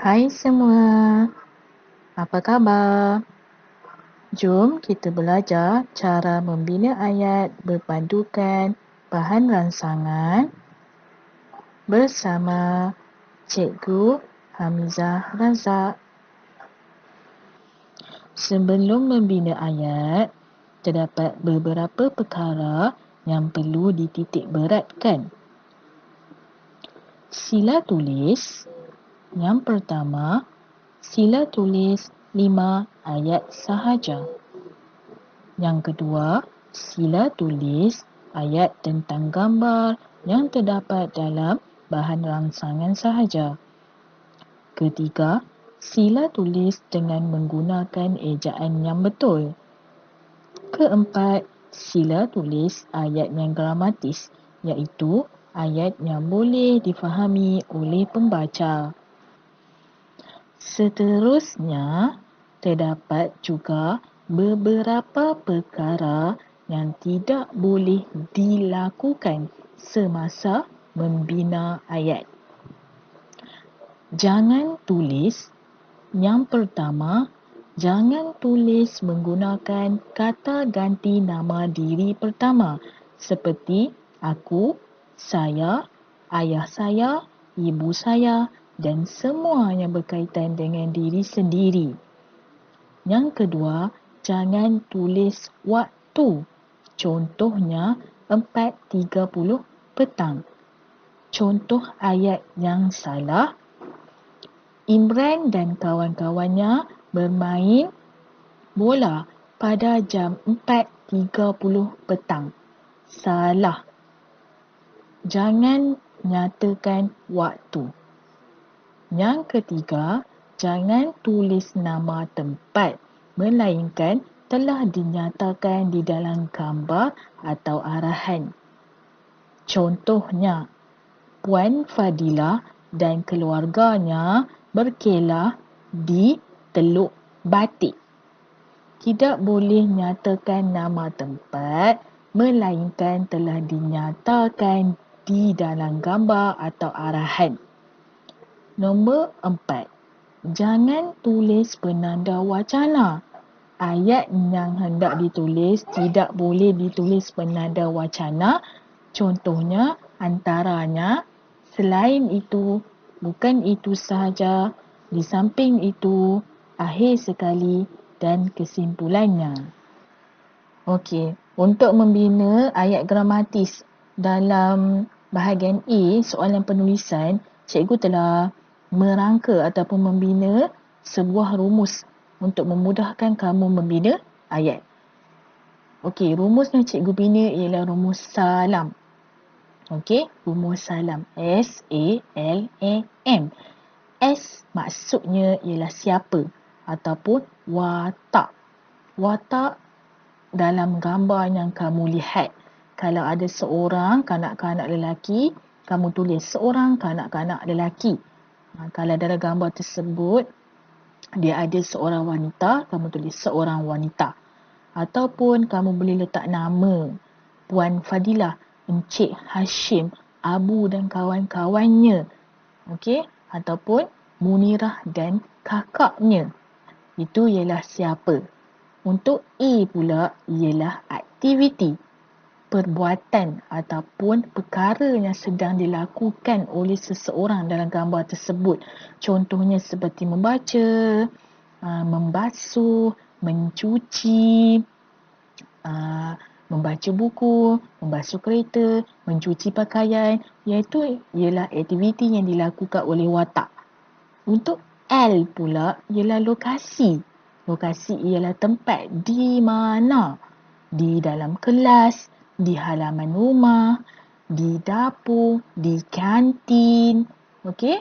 Hai semua, apa khabar? Jom kita belajar cara membina ayat berpandukan bahan rangsangan bersama Cikgu Hamizah Razak. Sebelum membina ayat, terdapat beberapa perkara yang perlu dititik beratkan. Sila tulis. Yang pertama, sila tulis 5 ayat sahaja. Yang kedua, sila tulis ayat tentang gambar yang terdapat dalam bahan rangsangan sahaja. Ketiga, sila tulis dengan menggunakan ejaan yang betul. Keempat, sila tulis ayat yang gramatis, iaitu ayat yang boleh difahami oleh pembaca. Seterusnya, terdapat juga beberapa perkara yang tidak boleh dilakukan semasa membina ayat. Jangan tulis. Yang pertama, jangan tulis menggunakan kata ganti nama diri pertama seperti aku, saya, ayah saya, ibu saya dan semua yang berkaitan dengan diri sendiri. Yang kedua, jangan tulis waktu. Contohnya 4.30 petang. Contoh ayat yang salah. Imran dan kawan-kawannya bermain bola pada jam 4.30 petang. Salah. Jangan nyatakan waktu. Yang ketiga, jangan tulis nama tempat, melainkan telah dinyatakan di dalam gambar atau arahan. Contohnya, Puan Fadilah dan keluarganya berkelah di Teluk Batik. Tidak boleh nyatakan nama tempat, melainkan telah dinyatakan di dalam gambar atau arahan. Nombor 4. Jangan tulis penanda wacana. Ayat yang hendak ditulis tidak boleh ditulis penanda wacana. Contohnya, antaranya, selain itu, bukan itu sahaja, di samping itu, akhir sekali dan kesimpulannya. Okey, untuk membina ayat gramatis dalam bahagian A, soalan penulisan, cikgu telah merangka ataupun membina sebuah rumus untuk memudahkan kamu membina ayat. Okey, rumus yang cikgu bina ialah rumus salam. Okey, rumus salam. S-A-L-A-M. S maksudnya ialah siapa ataupun watak. Watak dalam gambar yang kamu lihat. Kalau ada seorang kanak-kanak lelaki, kamu tulis seorang kanak-kanak lelaki. Kalau dalam gambar tersebut, dia ada seorang wanita, kamu tulis seorang wanita. Ataupun kamu boleh letak nama Puan Fadilah, Encik Hashim, Abu dan kawan-kawannya. Okey, ataupun Munirah dan kakaknya. Itu ialah siapa. Untuk A pula ialah aktiviti, perbuatan ataupun perkara yang sedang dilakukan oleh seseorang dalam gambar tersebut. Contohnya seperti membaca, membasuh, mencuci, membaca buku, membasuh kereta, mencuci pakaian, iaitu ialah aktiviti yang dilakukan oleh watak. Untuk L pula ialah lokasi. Lokasi ialah tempat di mana? Di dalam kelas, di halaman rumah, di dapur, di kantin. Okey?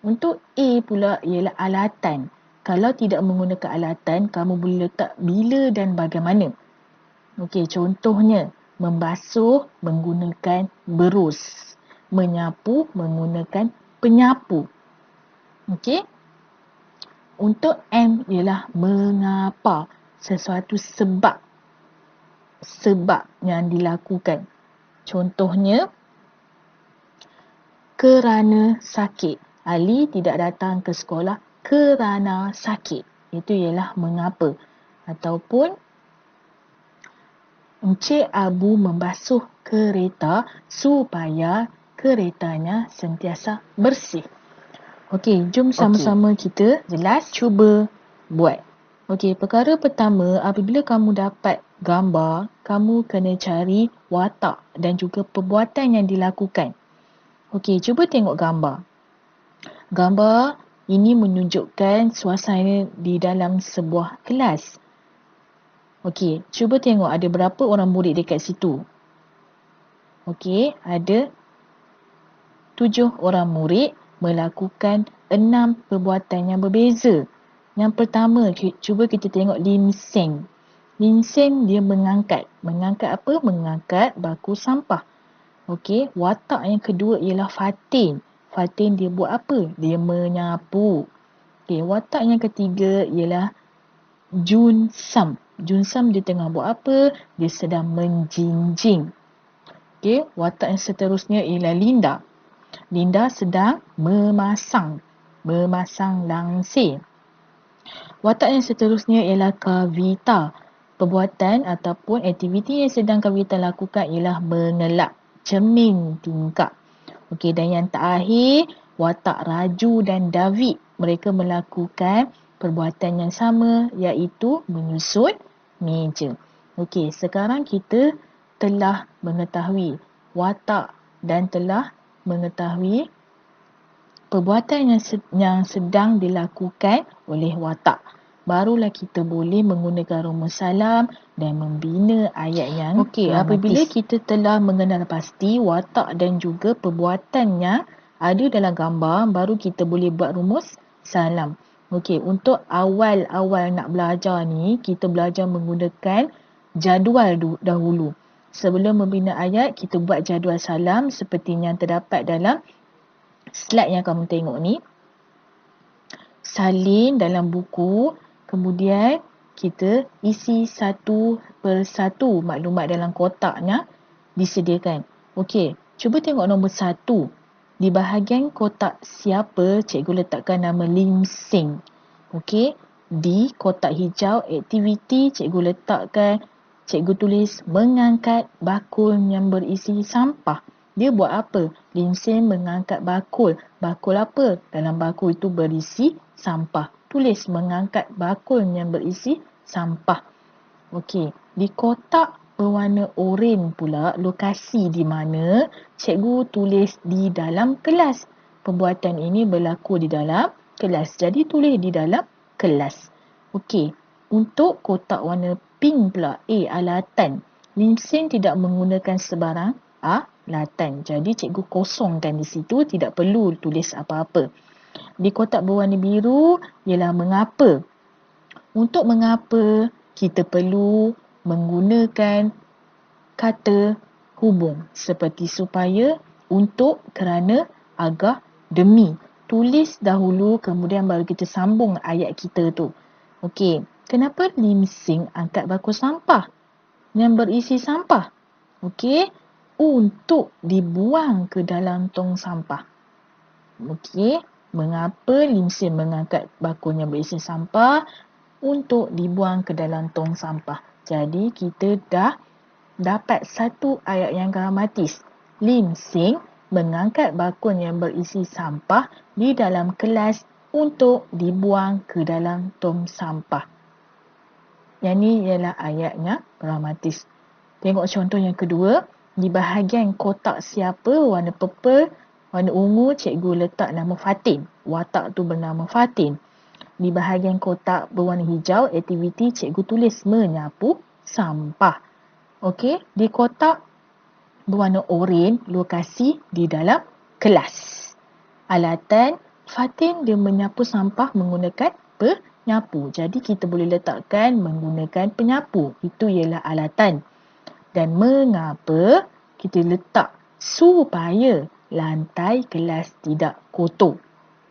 Untuk A pula ialah alatan. Kalau tidak menggunakan alatan, kamu boleh letak bila dan bagaimana. Okey, contohnya membasuh menggunakan berus, menyapu menggunakan penyapu. Okey? Untuk M ialah mengapa, sesuatu sebab yang dilakukan. Contohnya, kerana sakit Ali tidak datang ke sekolah kerana sakit. Itu ialah mengapa. Ataupun Encik Abu membasuh kereta supaya keretanya sentiasa bersih. Okey, jom sama-sama kita cuba buat. Okey, perkara pertama, apabila kamu dapat gambar, kamu kena cari watak dan juga perbuatan yang dilakukan. Okey, cuba tengok gambar. Gambar ini menunjukkan suasana di dalam sebuah kelas. Okey, cuba tengok ada berapa orang murid dekat situ. Okey, ada 7 orang murid melakukan 6 perbuatan yang berbeza. Yang pertama, cuba kita tengok Lim Seng. Lim Seng dia mengangkat. Mengangkat apa? Mengangkat bako sampah. Okey, watak yang kedua ialah Fatin. Fatin dia buat apa? Dia menyapu. Okey, watak yang ketiga ialah Jun Sam. Jun Sam dia tengah buat apa? Dia sedang menjinjing. Okey, watak yang seterusnya ialah Linda. Linda sedang memasang langsir. Watak yang seterusnya ialah Kavita. Perbuatan ataupun aktiviti yang sedang Kavita lakukan ialah mengelak cermin tingkap. Okey, dan yang terakhir, watak Raju dan David. Mereka melakukan perbuatan yang sama iaitu menyusun meja. Okey, sekarang kita telah mengetahui watak dan telah mengetahui perbuatan yang sedang dilakukan oleh watak. Barulah kita boleh menggunakan rumus salam dan membina ayat yang apabila kita telah mengenal pasti watak dan juga perbuatan yang ada dalam gambar, baru kita boleh buat rumus salam. Okey, untuk awal-awal nak belajar ni, kita belajar menggunakan jadual dahulu. Sebelum membina ayat, kita buat jadual salam seperti yang terdapat dalam slide yang kamu tengok ni. Salin dalam buku, kemudian kita isi satu persatu maklumat dalam kotaknya disediakan. Okey, cuba tengok nombor 1. Di bahagian kotak siapa, cikgu letakkan nama Lim Seng. Okey, di kotak hijau aktiviti, cikgu letakkan, cikgu tulis mengangkat bakul yang berisi sampah. Dia buat apa? Lim Seng mengangkat bakul. Bakul apa? Dalam bakul itu berisi sampah. Tulis mengangkat bakul yang berisi sampah. Okey, di kotak berwarna oranye pula lokasi di mana cikgu tulis di dalam kelas. Perbuatan ini berlaku di dalam kelas. Jadi tulis di dalam kelas. Okey, untuk kotak warna pink pula, alatan. Lim Seng tidak menggunakan sebarang alatan. Jadi cikgu kosongkan di situ, tidak perlu tulis apa-apa. Di kotak berwarna biru ialah mengapa. Untuk mengapa kita perlu menggunakan kata hubung seperti supaya, untuk, kerana, agar, demi. Tulis dahulu kemudian baru kita sambung ayat kita tu. Okey, kenapa Lim Seng angkat bako sampah yang berisi sampah? Okey, untuk dibuang ke dalam tong sampah. Okey, mengapa Lim Seng mengangkat bako yang berisi sampah? Untuk dibuang ke dalam tong sampah. Jadi kita dah dapat satu ayat yang gramatis. Lim Seng mengangkat bakul yang berisi sampah di dalam kelas untuk dibuang ke dalam tong sampah. Yang ni ialah ayatnya gramatis. Tengok contoh yang kedua. Di bahagian kotak siapa, warna purple, warna ungu, cikgu letak nama Fatin. Watak tu bernama Fatin. Di bahagian kotak berwarna hijau, aktiviti cikgu tulis menyapu sampah. Okey, di kotak berwarna oranye, lokasi di dalam kelas. Alatan, Fatin dia menyapu sampah menggunakan penyapu. Jadi kita boleh letakkan menggunakan penyapu. Itu ialah alatan. Dan mengapa kita letak supaya lantai kelas tidak kotor.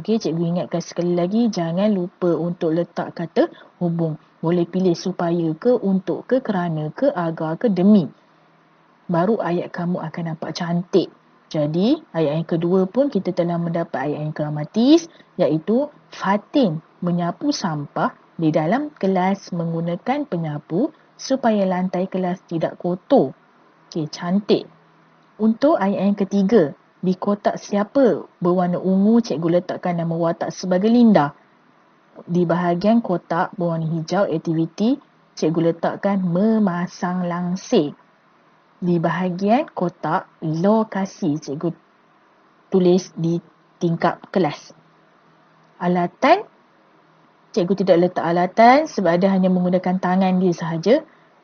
Okey, cikgu ingatkan sekali lagi, jangan lupa untuk letak kata hubung. Boleh pilih supaya ke, untuk ke, kerana ke, agar ke, demi. Baru ayat kamu akan nampak cantik. Jadi, ayat yang kedua pun kita telah mendapat ayat yang gramatis, iaitu Fatin menyapu sampah di dalam kelas menggunakan penyapu supaya lantai kelas tidak kotor. Okey, cantik. Untuk ayat yang ketiga, di kotak siapa berwarna ungu cikgu letakkan nama watak sebagai Linda. Di bahagian kotak berwarna hijau aktiviti, cikgu letakkan memasang langsir. Di bahagian kotak lokasi, cikgu tulis di tingkap kelas. Alatan, cikgu tidak letak alatan sebab dia hanya menggunakan tangan dia sahaja.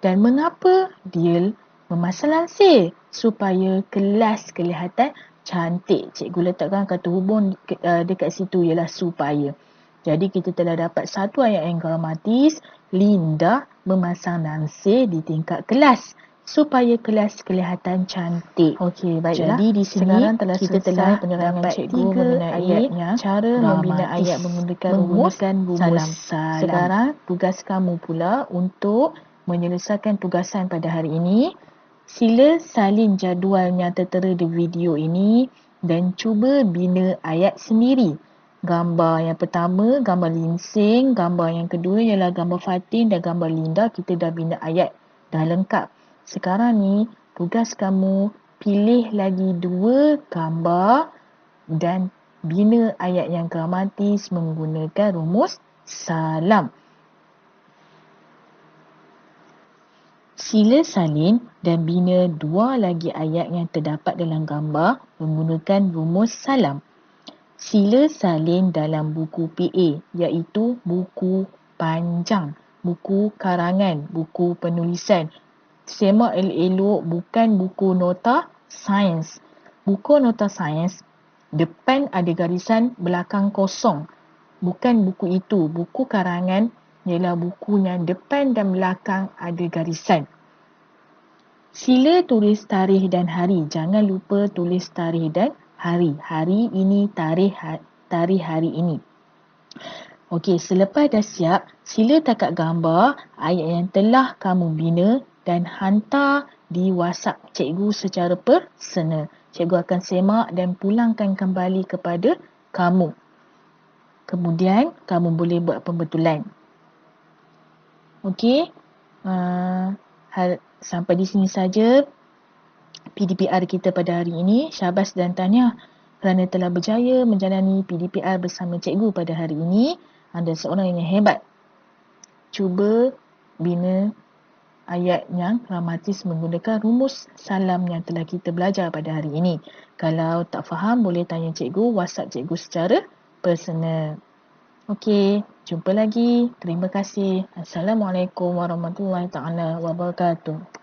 Dan mengapa dia memasang langsir? Supaya kelas kelihatan cantik. Cikgu letakkan kata hubung dekat situ ialah supaya. Jadi kita telah dapat satu ayat yang gramatis, Linda memasang langsir di tingkap kelas supaya kelas kelihatan cantik. Okey, baiklah. Jadi di sini sekarang telah kita telah penerangan cikgu mengenai ayatnya, cara membina ayat menggunakan rumus salam. Sekarang tugas kamu pula untuk menyelesaikan tugasan pada hari ini. Sila salin jadual yang tertera di video ini dan cuba bina ayat sendiri. Gambar yang pertama, gambar Linsing. Gambar yang kedua ialah gambar Fatin dan gambar Linda. Kita dah bina ayat dah lengkap. Sekarang ni, tugas kamu pilih lagi 2 gambar dan bina ayat yang gramatis menggunakan rumus salam. Sila salin dan bina 2 lagi ayat yang terdapat dalam gambar menggunakan rumus salam. Sila salin dalam buku PA, iaitu buku panjang, buku karangan, buku penulisan. Semak elok-elok, bukan buku nota sains. Buku nota sains, depan ada garisan, belakang kosong. Bukan buku itu. Buku karangan ialah buku yang depan dan belakang ada garisan. Sila tulis tarikh dan hari. Jangan lupa tulis tarikh dan hari. Hari ini, tarikh hari ini. Okey, selepas dah siap, sila tangkap gambar ayat yang telah kamu bina dan hantar di WhatsApp cikgu secara personal. Cikgu akan semak dan pulangkan kembali kepada kamu. Kemudian, kamu boleh buat pembetulan. Okey, sampai di sini saja PDPR kita pada hari ini. Syabas dan tahniah kerana telah berjaya menjalani PDPR bersama cikgu pada hari ini. Anda seorang yang hebat. Cuba bina ayat yang gramatis menggunakan rumus salam yang telah kita belajar pada hari ini. Kalau tak faham, boleh tanya cikgu, WhatsApp cikgu secara personal. Okey, jumpa lagi. Terima kasih. Assalamualaikum warahmatullahi taala wabarakatuh.